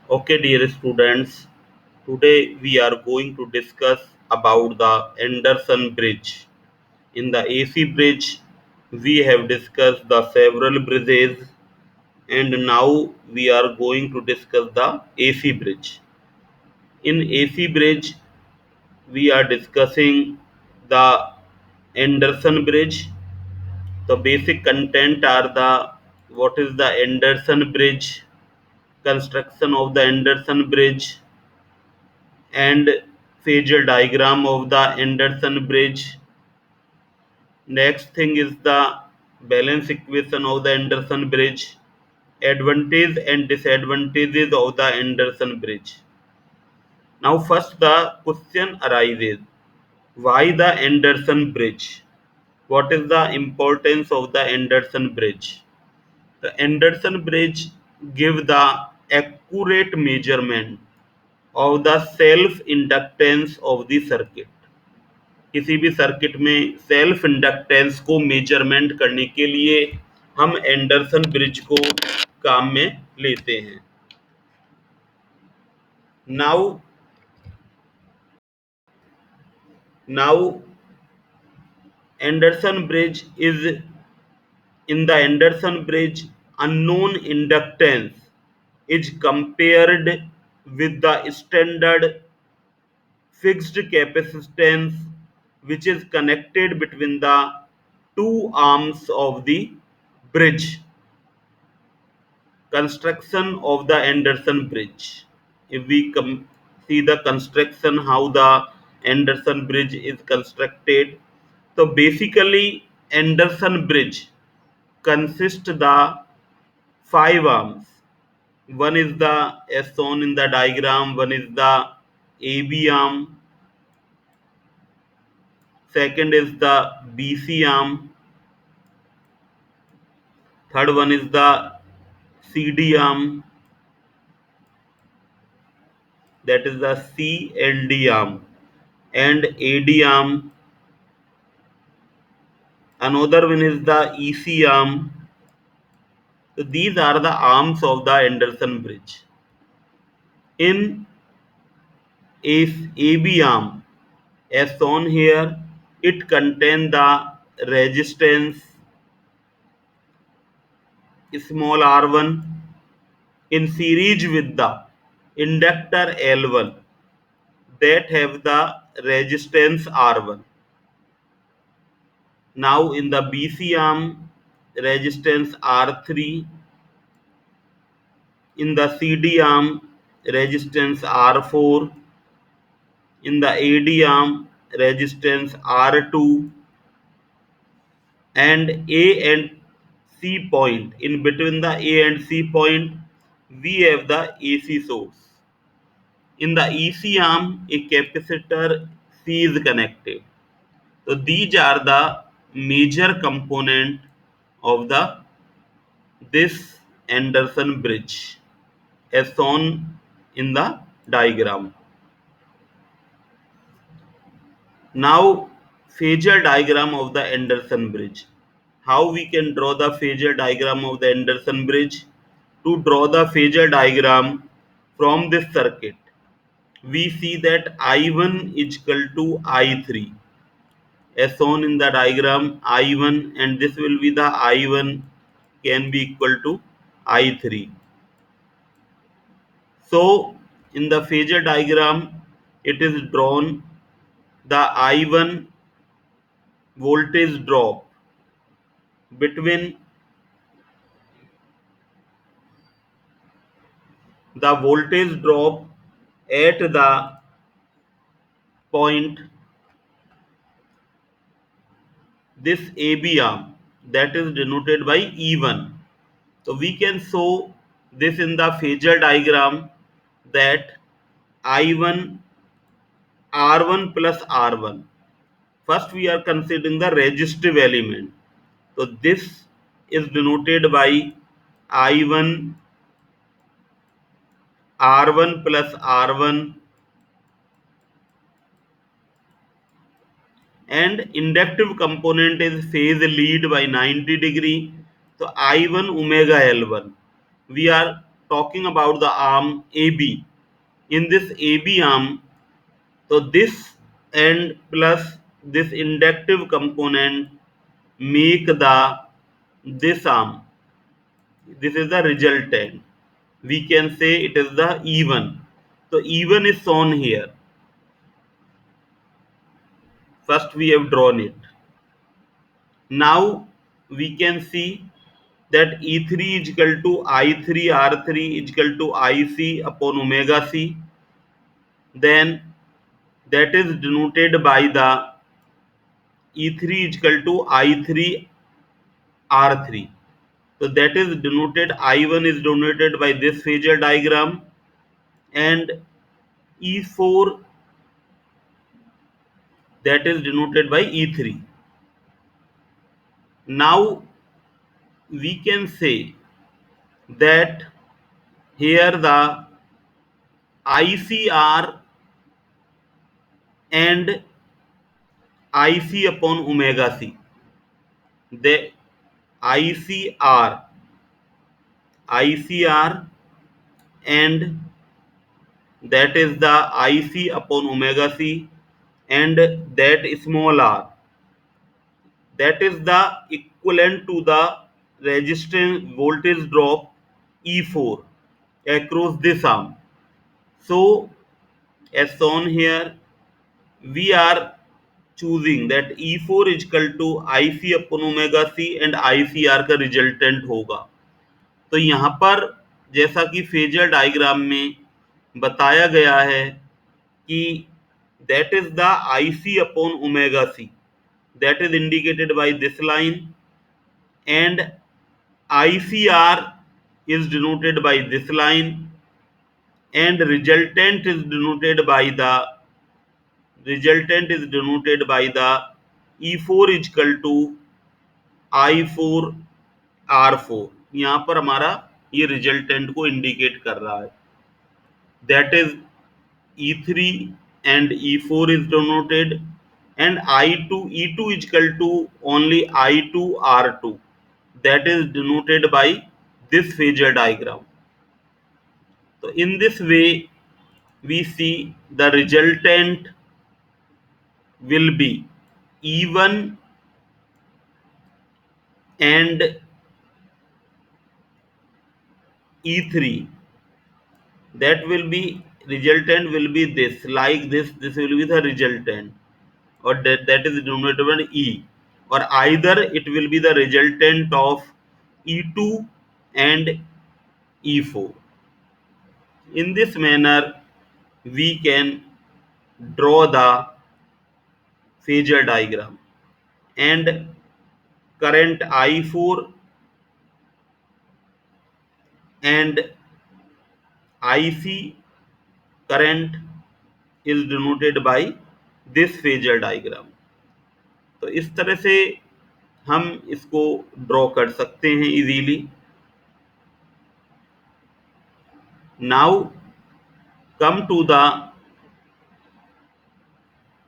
Okay, dear students, today we are going to discuss about the Anderson Bridge. In the AC bridge, we have discussed the several bridges, and now we are going to discuss the AC bridge. In AC bridge, we are discussing the Anderson Bridge. The basic content are the what is the Anderson Bridge, construction of the Anderson Bridge, and phasor diagram of the Anderson bridge. Next thing is the balance equation of the Anderson bridge, advantage and disadvantages of the Anderson bridge. Now first the question arises, why the Anderson bridge? What is the importance of the Anderson bridge? The Anderson bridge give the accurate measurement of the self inductance of the circuit. किसी भी circuit में self inductance को measurement करने के लिए हम Anderson bridge को काम में लेते हैं. Now now Anderson bridge is in the Anderson bridge, unknown inductance is compared with the standard fixed capacitance which is connected between the two arms of the bridge. Construction of the Anderson Bridge. If we see the construction, how the Anderson Bridge is constructed, so basically Anderson Bridge consists the five arms. One is the as shown in the diagram. One is the AB arm. Second is the BC arm. Third one is the CD arm. That is the CLD arm. And AD arm. Another one is the EC arm. So these are the arms of the Anderson bridge. In AB arm, as shown here, it contains the resistance small r1 in series with the inductor L1 that have the resistance R1. Now in the BC arm, resistance R3, in the CD arm, resistance R4, in the AD arm, resistance R2, and A and C point. In between the A and C point, we have the AC source. In the EC arm, a capacitor C is connected. So these are the major component of the this Anderson bridge as shown in the diagram. Now phasor diagram of the Anderson bridge. How we can draw the phasor diagram of the Anderson bridge? To draw the phasor diagram from this circuit, we see that I1 is equal to I3 as shown in the diagram. I1, and this will be the I1 can be equal to I3. So in the phasor diagram, it is drawn the I1 voltage drop between the voltage drop at the point this AB arm, that is denoted by E1. So we can show this in the phasor diagram that I1 R1 plus R1. First we are considering the resistive element. So this is denoted by I1 R1 plus R1, and inductive component is phase lead by 90 degree. So I1 omega L1. We are talking about the arm AB. In this AB arm, so this end plus this inductive component make the this arm. This is the resultant. We can say it is the E1. So E1 is shown here. First we have drawn it. Now we can see that E3 is equal to I3 R3 is equal to IC upon omega C. Then that is denoted by the E3 is equal to I3 R3. So that is denoted, I1 is denoted by this phasor diagram, and E4 that is denoted by E3. Now we can say that here the ICR and IC upon omega C. The ICR, ICR and that is the IC upon omega C, and that small r, that is the equivalent to the resistance voltage drop E4 across this arm. So as shown here, we are choosing that E4 is equal to IC upon omega C and ICR का resultant होगा. तो यहाँ पर जैसा कि phasor diagram में बताया गया है कि that is the IC upon omega C, that is indicated by this line, and ICR is denoted by this line, and resultant is denoted by the E4 is equal to I4 R4. यहाँ पर हमारा ये resultant को indicate कर रहा है. That is E3 and E4 is denoted, and I2 E2 is equal to only I2 R2, that is denoted by this phasor diagram. So in this way we see the resultant will be E1 and E3. That will be resultant will be this, like this will be the resultant, or that is denoted by E, or either it will be the resultant of E2 and E4. In this manner we can draw the phasor diagram, and current I4 and IC current is denoted by this phasor diagram. तो इस तरह से हम इसको draw कर सकते हैं easily. Now come to the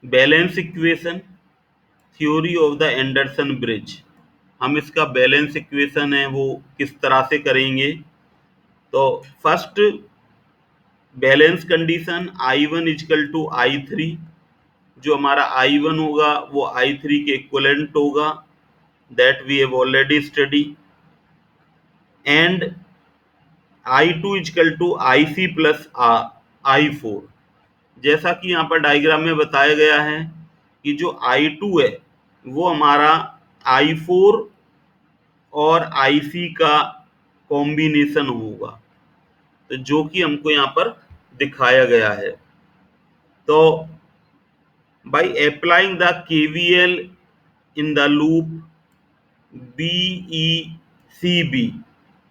balance equation, theory of the Anderson bridge. हम इसका बैलेंस इक्वेशन है वो किस तरह से करेंगे. तो first balance condition I1 equal to I3, जो हमारा I1 होगा वो I3 के इक्विवेलेंट होगा, that we have already study, and I2 equal to IC plus I4. जैसा कि यहाँ पर डायग्राम में बताया गया है कि जो I2 है वो हमारा I4 और IC का कॉम्बिनेशन होगा, तो जो कि हमको यहाँ पर दिखाया गया है. तो by applying the KVL in the loop BECB,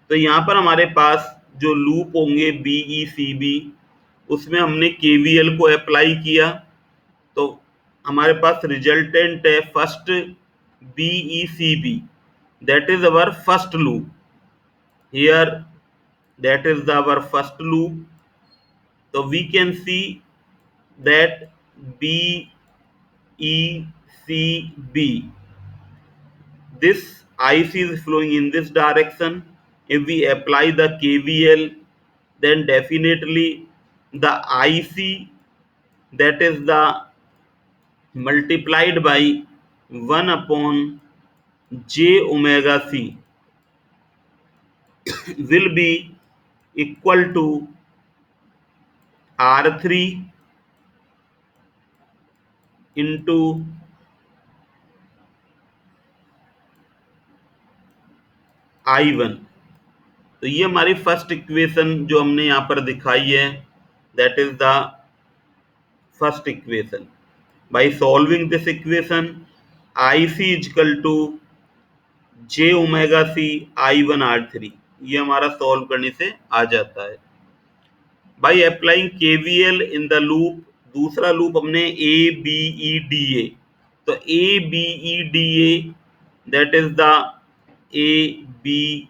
तो यहाँ पर हमारे पास जो लूप होंगे BECB, उसमें हमने KVL को अप्लाई किया, तो हमारे पास रिजल्टेंट है first BECB, that is our first loop. Here that is our first loop. So we can see that BECB, this IC is flowing in this direction. If we apply the KVL then definitely the IC, that is the multiplied by 1 upon j omega c, will be equal to R3 into I1। तो ये हमारी first equation जो हमने यहाँ पर दिखाई है, that is the first equation. By solving this equation, IC is equal to j omega c I1 R3, ये हमारा सॉल्व करने से आ जाता है। By applying KVL in the loop, दूसरा लूप हमने ABEDA, तो ABEDA that is the ABEDA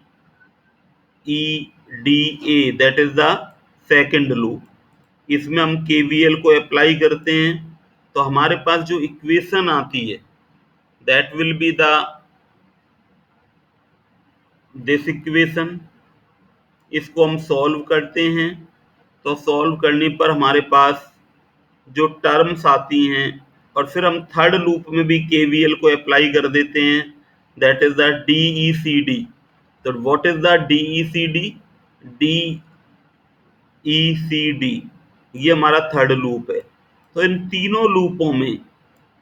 that is the second loop. इसमें हम KVL को अप्लाई करते हैं तो हमारे पास जो इक्वेशन आती है that will be the this equation. इसको हम सॉल्व करते हैं तो सॉल्व करने पर हमारे पास जो टर्म्स आती हैं, और फिर हम थर्ड लूप में भी KVL को अप्लाई कर देते हैं, दैट इज द DECD। तो what is the DECD? DECD ये हमारा थर्ड लूप है। तो इन तीनों लूपों में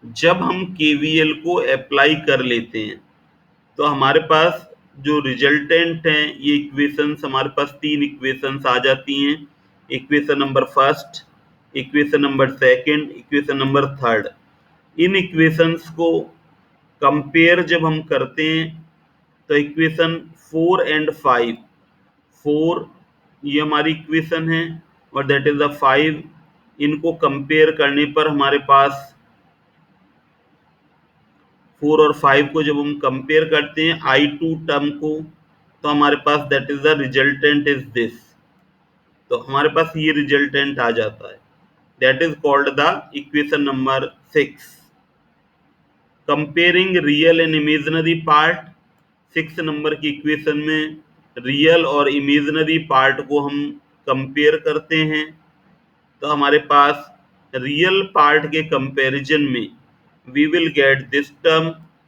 जब हम KVL को अप्लाई कर लेते हैं तो हमारे पास जो रिजल्टेंट हैं, ये इक्वेशंस हमारे पास तीन इक्वेशंस आ जाती हैं। Equation number first, equation number second, equation number third. इन इक्वेशंस को कंपेयर जब हम करते हैं तो इक्वेशन 4 एंड 5, 4 ये हमारी इक्वेशन है और दैट इज द 5, इनको कंपेयर करने पर हमारे पास 4 और 5 को जब हम कंपेयर करते हैं I2 टर्म को, तो हमारे पास that is the resultant is this. तो हमारे पास ये रिजल्टेंट आ जाता है, that is called the equation number 6। Comparing real and imaginary part, 6 number की इक्वेशन में रियल और इमेजिनरी पार्ट को हम कंपेयर करते हैं तो हमारे पास रियल पार्ट के कंपैरिजन में we will get this term,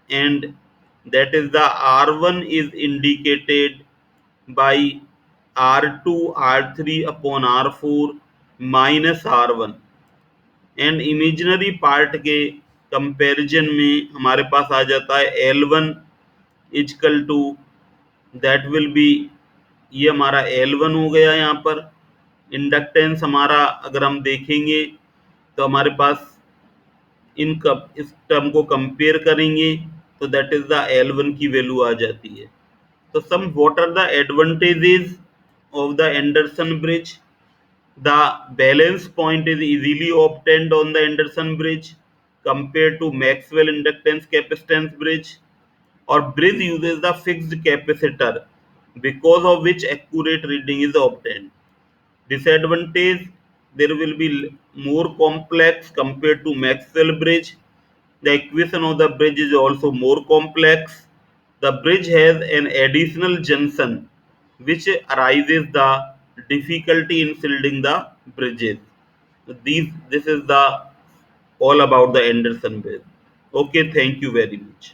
and that is the R1 is indicated by R2 R3 upon R4 minus R1, and imaginary part के कंपैरिजन में हमारे पास आ जाता है L1 equal to, that will be, ये हमारा L1 हो गया। यहाँ पर इंडक्टेंस हमारा अगर हम देखेंगे तो हमारे पास इस टर्म को कंपेयर करेंगे तो दैट इज द L1 की वैल्यू आ जाती है। तो some what are the advantages of the Anderson bridge? The balance point is easily obtained on the Anderson bridge compare to Maxwell inductance capacitance bridge, और bridge uses the fixed capacitor because of which accurate reading is obtained. Disadvantage, there will be more complex compared to Maxwell bridge. The equation of the bridge is also more complex. The bridge has an additional junction which arises the difficulty in building the bridges. So this is the all about the Anderson bridge. Okay, thank you very much.